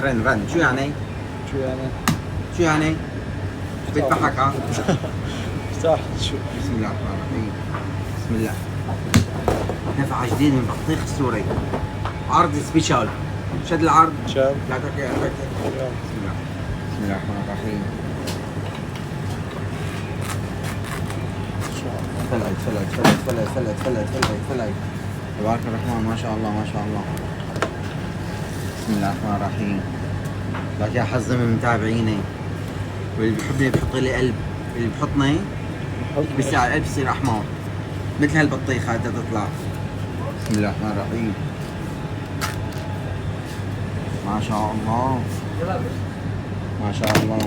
رن شو يعني؟ شو يعني؟ شو يعني؟ بيذبحك ها؟ افتح شو. بسم الله الرحمن الرحيم. بسم الله. دفعة جديدة من بطيخ السوري. عرض سبيشال. شد العرض. كم؟ لا تركي بسم الله. بسم الله الرحمن الرحيم. فلت. تبارك الرحمن ما شاء الله ما شاء الله. بسم الله الرحمن الرحيم. لك يا حظ من متابعيني، واللي بيحبني بيحط لي قلب، اللي بيحطني بيصير على القلب يصير احمر مثل هالبطيخه هاي تطلع. بسم الله الرحمن الرحيم. ما شاء الله ما شاء الله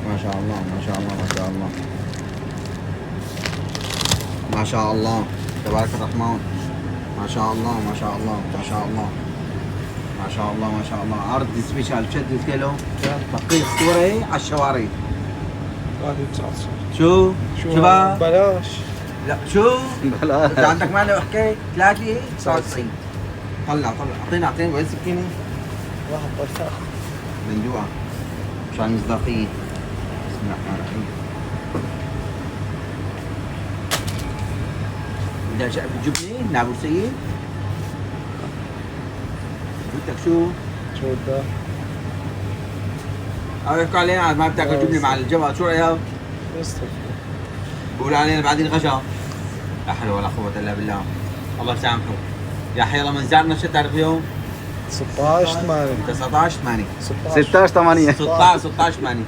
ما شاء الله ما شاء الله ما شاء الله ما شاء الله. تبارك الرحمن. ما شاء الله ما شاء الله ما شاء الله ما شاء الله ما شاء الله. عرض سبيشال بشد الكيلو بطيخ سوري على الشوارع. 319. شو بقى؟ بلاش. لا شو؟ بلاش. اذا عندك مانع احكي 399. طلع اعطيني وين سكينه؟ واحد بلاش. بندوقها مشان المصداقية. بسم الله الرحمن الرحيم. بدها شقف الجبنة نابلسية؟ بدك شو؟ شو بدك؟ أو يحكوا علينا ما بتاكل جبنة مع الجبل، شو رأيك؟ استغفر. بقولوا علينا بعدين غشا. لا حول ولا قوة إلا بالله. الله يسامحه. يا حي الله من زارنا شو تعرف اليوم؟ 16/8. 19/8. 16/8. 16/8